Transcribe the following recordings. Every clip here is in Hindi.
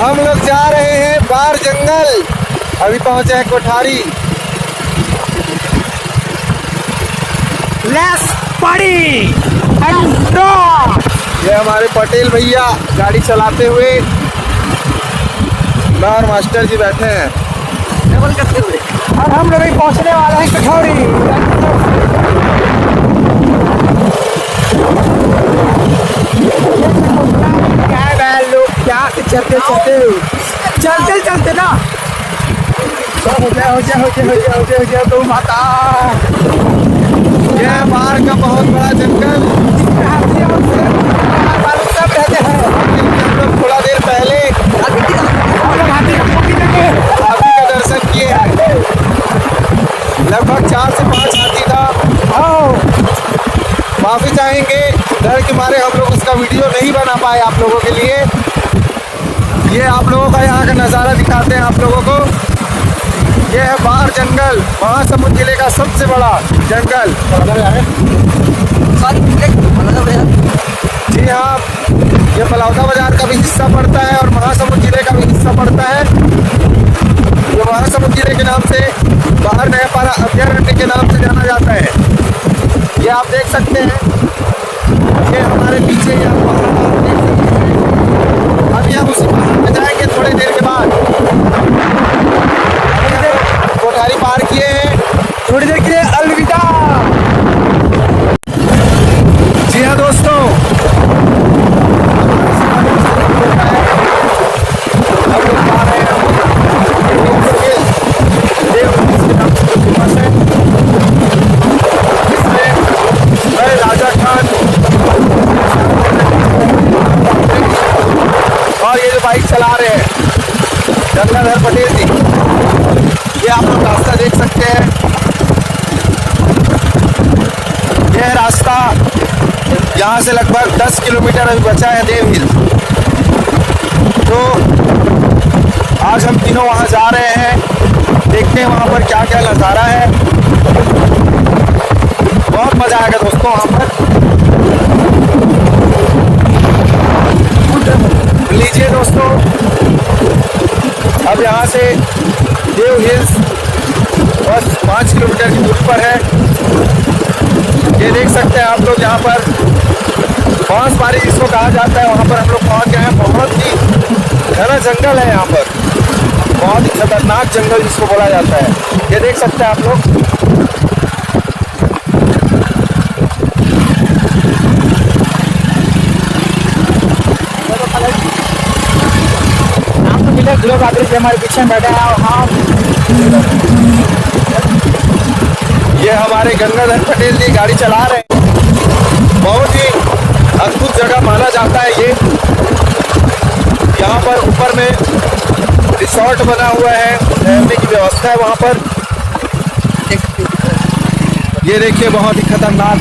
हम लोग जा रहे हैं बार जंगल। अभी पहुंचे हैं कोठारी। लेट्स पार्टी एंड ये हमारे पटेल भैया गाड़ी चलाते हुए, और मास्टर जी बैठे हैं डबल करते हुए, और हम लोग पहुंचने वाले हैं कठौरी। क्या लोग क्या चलते ना हो जाए तो माता। ये बार का बहुत बड़ा जंगल। सब रहते हैं। हम लोग थोड़ा देर पहले हाथी का दर्शन किए हैं। लगभग 4 से 5 हाथी था। माफी चाहेंगे, डर के मारे हम लोग उसका वीडियो नहीं बना पाए आप लोगों के लिए। ये आप लोगों का यहाँ का नज़ारा दिखाते हैं आप लोगों को। ये है बार जंगल, महासमुंद जिले का सबसे बड़ा जंगल। जी हाँ, ये बलौदा बाजार का भी हिस्सा पड़ता है और महासमुंद जिले का भी हिस्सा पड़ता है। ये महासमुंद जिले के नाम से बाहर न्यायपाड़ा अभयारण्य के नाम से जाना जाता है। ये आप देख सकते हैं, ये हमारे पीछे ये आप पहाड़ देख सकते हैं। अभी हम उसी पहाड़ पे जाएंगे थोड़ी देर के बाद। कोठारी पार किए हैं, थोड़ी देर के लिए अलविदा। जी हाँ दोस्तों, हम लोग जा रहे हैं इसमें बड़े राजा खान और ये जो बाइक चला रहे हैं गंगाधर पटेल जी, ये आप लोग रास्ता देख सकते हैं। यह रास्ता यहाँ से लगभग 10 किलोमीटर अभी बचा है देव हिल। तो आज हम तीनों वहाँ जा रहे हैं, देखते हैं वहाँ पर क्या क्या नज़ारा है। बहुत मज़ा आएगा दोस्तों वहाँ पर। लीजिए दोस्तों, अब यहाँ से देव हिल्स बस 5 किलोमीटर की दूरी पर है। ये देख सकते हैं आप लोग, यहाँ पर बांसबारी जिसको कहा जाता है, वहाँ पर हम लोग पहुँच गए हैं। बहुत ही घना जंगल है यहाँ पर, बहुत ही खतरनाक जंगल जिसको बोला जाता है। ये देख सकते हैं आप लोग। लोग आगे से हमारे पीछे बैठे हैं। हाँ, ये हमारे गंगाधर पटेल जी गाड़ी चला रहे हैं। बहुत ही अद्भुत जगह माना जाता है ये। यहाँ पर ऊपर में रिसोर्ट बना हुआ है, रहने की व्यवस्था है वहाँ पर। ये देखिए, बहुत ही खतरनाक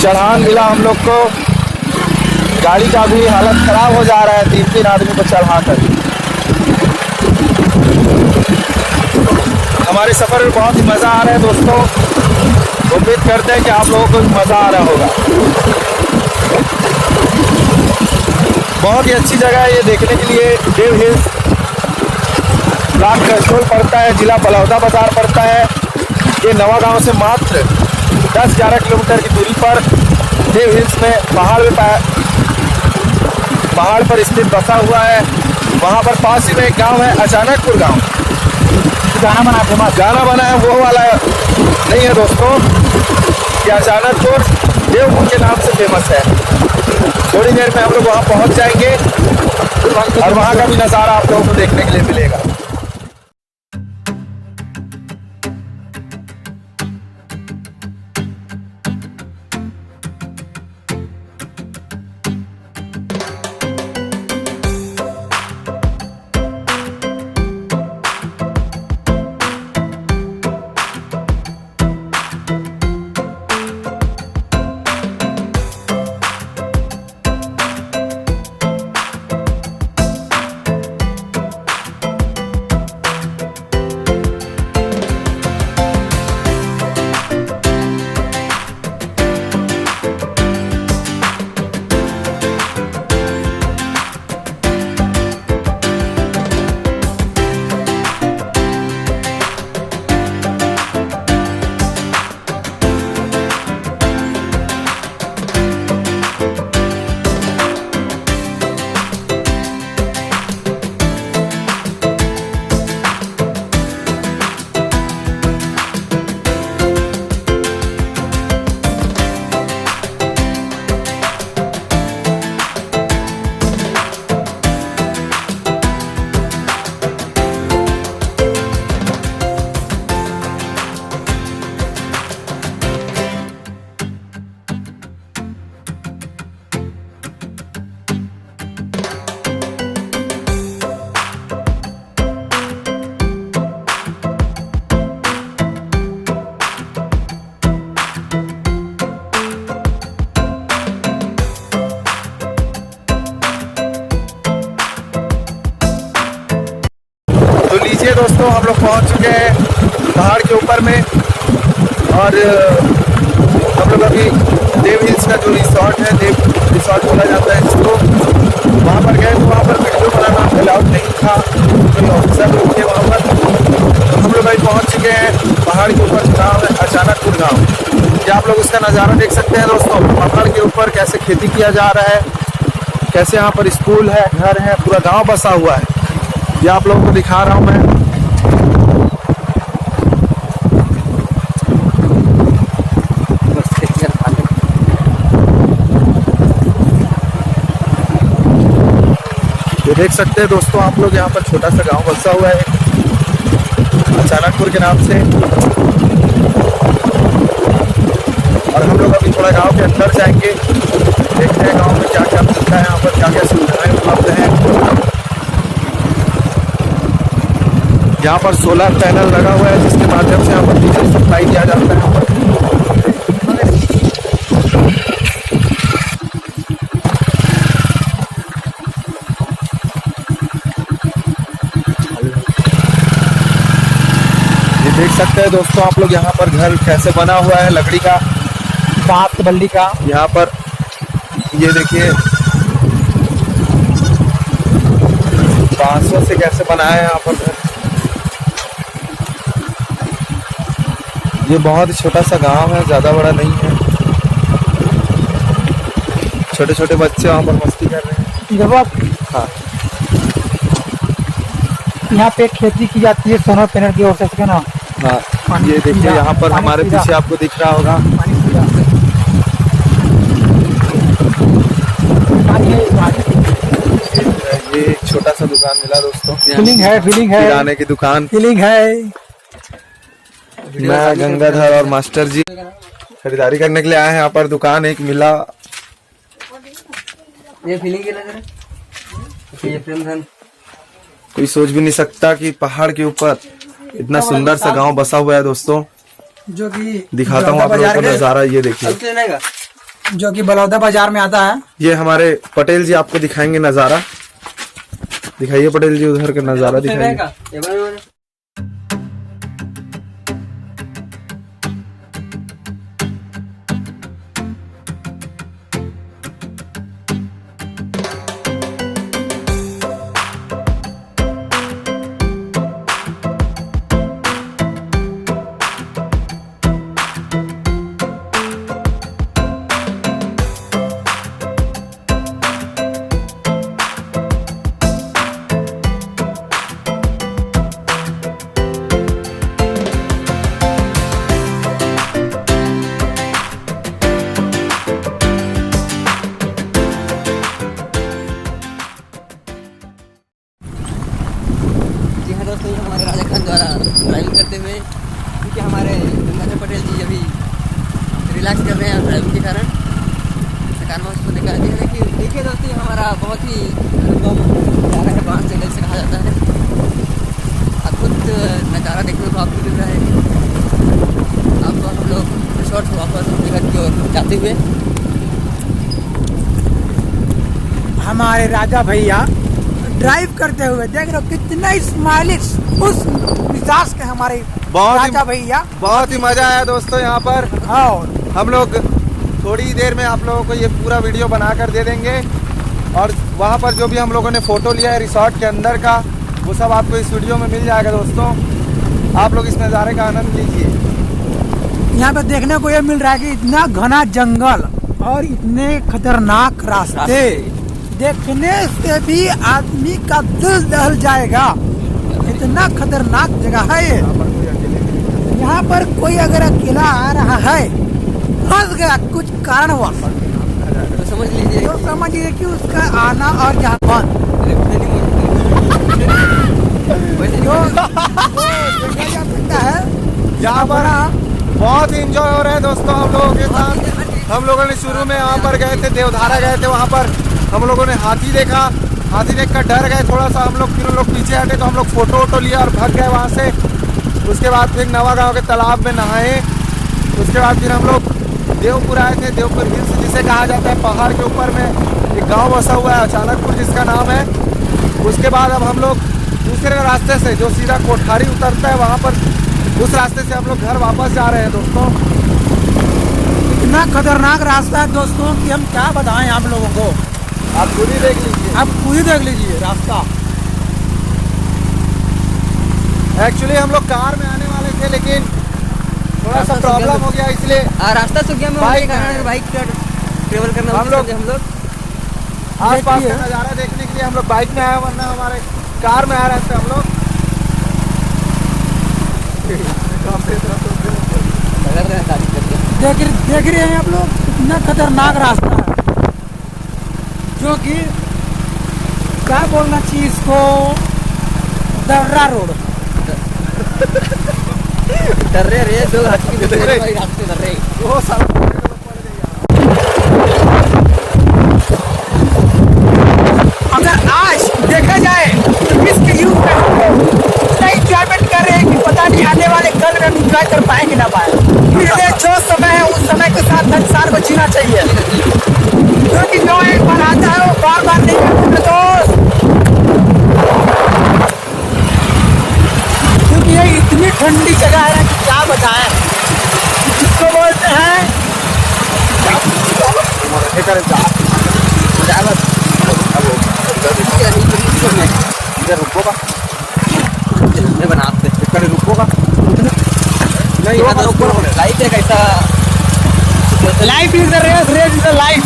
चढ़ान मिला हम लोग को। गाड़ी का भी हालत खराब हो जा रहा है 3-3 आदमी को चढ़ा कर। हमारे सफ़र में बहुत ही मज़ा आ रहा है दोस्तों। उम्मीद करते हैं कि आप लोगों को भी मज़ा आ रहा होगा। बहुत ही अच्छी जगह है ये देखने के लिए। देव हिल्स ब्लॉक कंट्रोल पड़ता है, जिला बलौदा बाजार पड़ता है। ये नवागांव से मात्र 10-11 किलोमीटर की दूरी पर देव हिल्स में पहाड़ पर स्थित बसा हुआ है। वहाँ पर पास ही में एक गाँव है, अचानकपुर गाँव। गाना बना है वो वाला नहीं है दोस्तों। ये अचानकपुर देवपुर के नाम से फेमस है। थोड़ी देर में हम लोग वहाँ पहुँच जाएंगे और वहाँ का भी नज़ारा आप लोगों को देखने के लिए मिलेगा। लीजिए दोस्तों, हम लोग पहुंच चुके हैं पहाड़ के ऊपर में। और हम लोग अभी देव हिल्स का जो रिसोर्ट है, देव रिसोर्ट बोला जाता है जिसको, वहाँ पर गए तो वहाँ पर वीडियो बनाना अलाउड नहीं था, कोई ऑफिसर लोग थे वहाँ पर। तो हम लोग अभी पहुँच चुके हैं पहाड़ के ऊपर, गाँव है अचानकपुर गाँव। ये आप लोग उसका नज़ारा देख सकते हैं दोस्तों, पहाड़ के ऊपर कैसे खेती किया जा रहा है, कैसे यहाँ पर स्कूल है, घर है, पूरा गाँव बसा हुआ है। ये आप लोगों को दिखा रहा हूँ मैं। ये देख सकते हैं दोस्तों आप लोग, यहाँ पर छोटा सा गांव बसा हुआ है अचानकपुर के नाम से। और हम लोग अभी थोड़ा गांव के अंदर जाएंगे, देखते हैं गांव में क्या क्या मिलता है, यहाँ पर क्या क्या सुविधाएं उपलब्ध हैं। यहाँ पर सोलर पैनल लगा हुआ है जिसके माध्यम से यहाँ पर बिजली सप्लाई किया जाता है। यहाँ पर ये देख सकते हैं दोस्तों आप लोग, यहाँ पर घर कैसे बना हुआ है लकड़ी का, बात बल्ली का। यहाँ पर ये देखिए बांसों से कैसे बनाया है यहाँ पर घर। ये बहुत ही छोटा सा गांव है, ज्यादा बड़ा नहीं है। छोटे छोटे बच्चे वहाँ पर मस्ती कर रहे हैं। जब हाँ, यहाँ पे खेती की जाती है सोलर पैनल की ओर से ना। हाँ, ये देखिए यहाँ पर हमारे पीछे आपको दिख रहा होगा। ये एक छोटा सा दुकान मिला दोस्तों, फीलिंग है किराने की दुकान। फीलिंग है। मैं गंगाधर और मास्टर जी खरीदारी करने के लिए आए हैं। यहाँ पर दुकान एक मिला। ये फीलिंग के लग रहा है, ये प्रेम धन। कोई सोच भी नहीं सकता कि पहाड़ के ऊपर इतना सुंदर सा गांव बसा हुआ है दोस्तों। जो कि दिखाता हूँ आप लोगों को नजारा, ये देखिए, जो कि बलौदा बाजार में आता है। ये हमारे पटेल जी आपको दिखाएंगे नजारा। दिखाइए पटेल जी, उधर का नजारा दिखाइए। दोस्तों हमारे राजा खान द्वारा ड्राइविंग करते हुए, क्योंकि हमारे गंगाधर पटेल जी अभी रिलैक्स कर रहे हैं ड्राइविंग के कारण, थकान महसूस होने का। देखिए दोस्तों, हमारा बहुत ही नज़ारा है, बांस जंगल से कहा जाता है। अद्भुत नज़ारा देखने को आपको मिल रहा है। अब हम लोग रिसोर्ट से वापस अपने घर की ओर जाते हुए, हमारे राजा भैया ड्राइव करते हुए देख रहे हो कितना स्माइलिश उस मिजाज के हमारे राजा भैया। बहुत ही मजा आया दोस्तों यहाँ पर। और हम लोग थोड़ी देर में आप लोगों को ये पूरा वीडियो बना कर दे देंगे, और वहाँ पर जो भी हम लोगों ने फोटो लिया है रिसोर्ट के अंदर का, वो सब आपको इस वीडियो में मिल जाएगा दोस्तों। आप लोग इस नज़ारे का आनंद लीजिए। यहाँ पे देखने को ये मिल रहा है कि इतना घना जंगल और इतने खतरनाक रास्ते देखने से भी आदमी का दिल दहल जाएगा। इतना खतरनाक जगह है ये। यहाँ पर कोई अगर अकेला आ रहा है, फंस गया कुछ कारणवश, तो समझ लीजिए तो समझिए कि उसका आना और यहाँ बंद। यहाँ पर बहुत इंजॉय हो रहा है दोस्तों हम लोगों के साथ। हम लोगों ने शुरू में यहाँ पर गए थे, देवधारा गए थे, वहाँ पर हम लोगों ने हाथी देखा। हाथी देखकर डर गए थोड़ा सा हम लोग, फिर उन लोग पीछे हटे तो हम लोग फोटो वोटो लिया और भाग गए वहाँ से। उसके बाद फिर नवागांव के तालाब में नहाए। उसके बाद फिर हम लोग देवपुर आए थे। देवपुर हिल्स जिसे कहा जाता है, पहाड़ के ऊपर में एक गांव बसा हुआ है अचानकपुर जिसका नाम है। उसके बाद अब हम लोग दूसरे रास्ते से जो सीधा कोठारी उतरता है वहाँ पर, उस रास्ते से हम लोग घर वापस जा रहे हैं दोस्तों। इतना खतरनाक रास्ता है दोस्तों कि हम क्या बताएं आप लोगों को। आप खुद ही देख लीजिए। आप खुद ही देख लीजिए रास्ता। एक्चुअली हम लोग कार में आने वाले थे, लेकिन थोड़ा सा प्रॉब्लम हो गया, इसलिए रास्ता सूख गया में होने के कारण बाइक का ट्रेवल करना हम लोग आस पास देखिए। का नज़ारा देखने के लिए हम लोग बाइक में आए, वरना हमारे कार में आ रहे थे हम लोग। देख रहे हैं आप लोग, इतना खतरनाक रास्ता है जो कि क्या बोलना चाहिए इसको, दर्रा रोड। डर रहे दो रास्ते डर रहे वो सब अगर आज देखा जाए तो इसके युग में हम लोग इतना इंजॉयमेंट कर रहे हैं कि पता नहीं आने वाले कल में हम इंजॉय कर पाएंगे ना पाए। इसलिए जो समय है उस समय के साथ संसार को जीना चाहिए, क्योंकि जो एक बार आता है वो बार बार नहीं आता दोस्त। क्योंकि ये इतनी ठंडी जगह है कि क्या बताएं। इसको बोलते हैं इधर रुकोगा, बनाते इधर रुकोगा नहीं, लाइफ है कैसा life is the race, race is the life.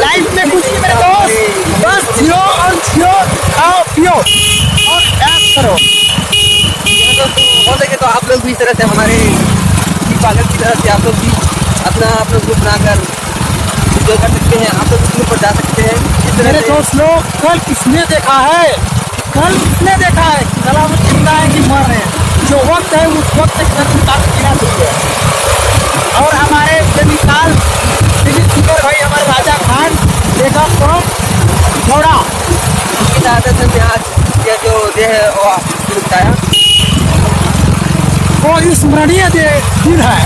Life में कुछ नहीं मेरे दोस्त, बस जियो और जियो, खाओ पियो और ऐश करो। हो सके तो आप लोग भी इस तरह से हमारे पागल की तरह से आप लोग भी अपना ग्रुप बनाकर जो कर सकते हैं, आप लोग उस ग्रुप पर जा सकते हैं। इस तरह मेरे से दोस्त लोग, कल किसने देखा है, कल किसने देखा है कि सलामत जिंदा है कि मर रहे हैं। जो वक्त है उस वक्त तक जीना चाहिए। और हमारे बेमिसाल सिंगर भाई हमारे राजा खान देखा तो थोड़ा इसकी ताकत से आज यह जो देह है वो आपको बताया वो स्मरणीय दिन है।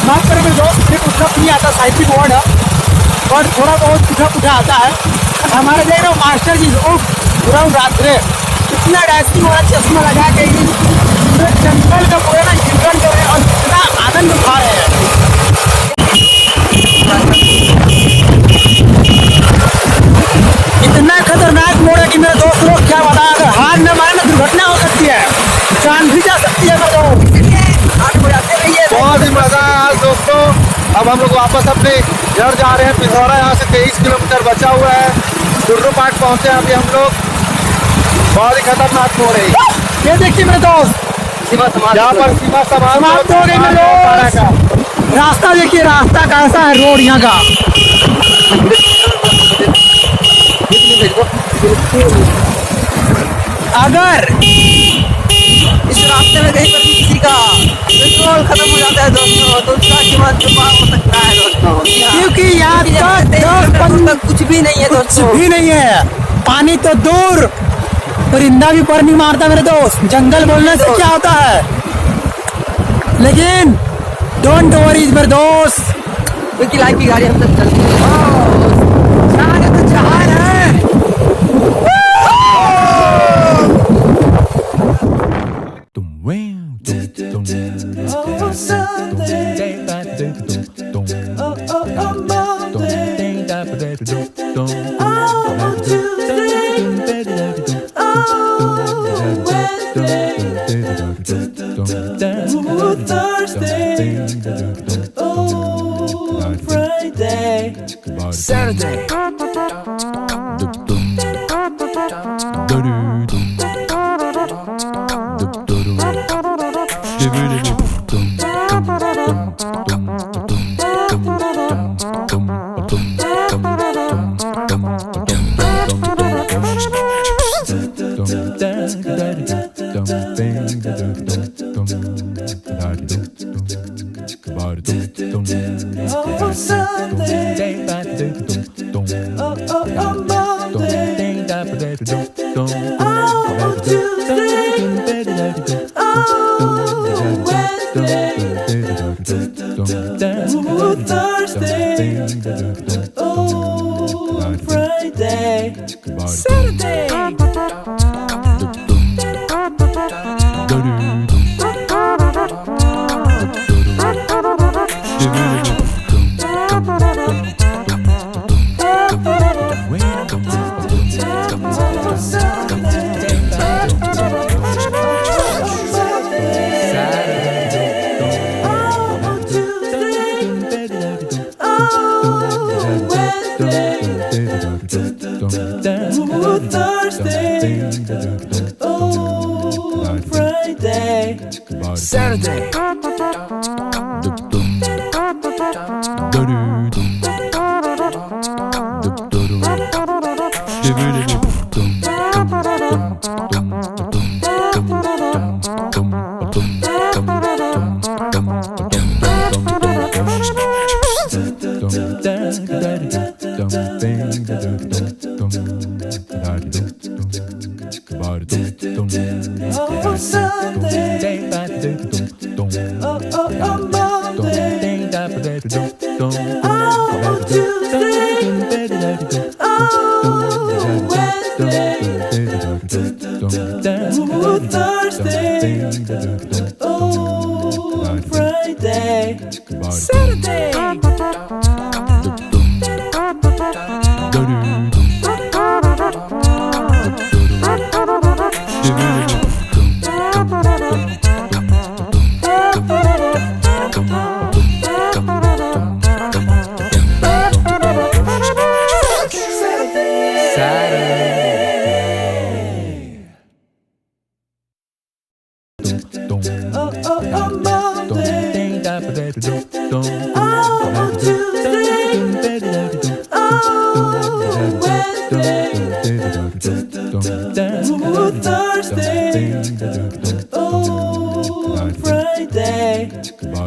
माफ करें मेरे दोस्त, मुझे कुछ नहीं आता, साहित्यिक वर्ड है और थोड़ा बहुत पुठा आता है। हमारे देख रहे हो मास्टर जी पूरा रात्रे इतना डांसिंग वाला चश्मा लगा के पूरे जंगल का पूरा चिंतन कर रहे हैं और इतना आनंद उठा रहे हैं। इतना खतरनाक मोड़ है कि मेरे दोस्त लोग क्या बता, अगर हाथ में मारे ना दुर्घटना हो सकती है, जान भी जा सकती है। मेरे बहुत ही मजा आया आज दोस्तों। अब हम लोग वापस अपने घर जा रहे हैं। पिथौरा यहाँ से 23 किलोमीटर बचा हुआ है। दुर्रू पार्क पहुँचे अभी हम लोग। बहुत ही खतरनाक मोड़ है ये देखिए मेरे दोस्त, यहाँ पर सीमा समाप्त हो गई मेरे दोस्त। रास्ता देखिए, रास्ता कैसा है, रोड यहाँ का। अगर इस रास्ते में कहीं पर भी किसी का पेट्रोल खत्म हो जाता है दोस्तों, तो उसका जीवन चुपा हो सकता है दोस्तों। क्योंकि यहाँ तक कुछ भी नहीं है कुछ दोस्तों, भी नहीं है। पानी तो दूर, परिंदा भी पर नहीं मारता मेरे दोस्त। जंगल बोलने से क्या होता है, लेकिन डोंट वरी मेरे दोस्त, क्योंकि लाइफ की गाड़ी हम तक चलती है। जहान है तो जहान है। Saturday. Thursday, Saturday. Thursday, oh, Friday, Saturday. Oh, Sunday, oh, Monday, oh, Tuesday, oh, Wednesday, oh, Thursday, oh, Friday, Saturday.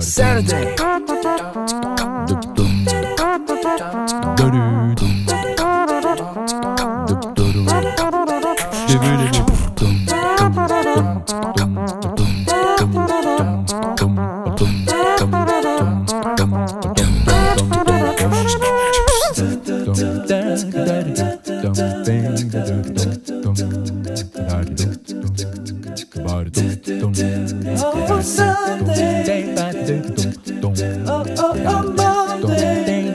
Saturday. Oh, Sunday, oh, Monday,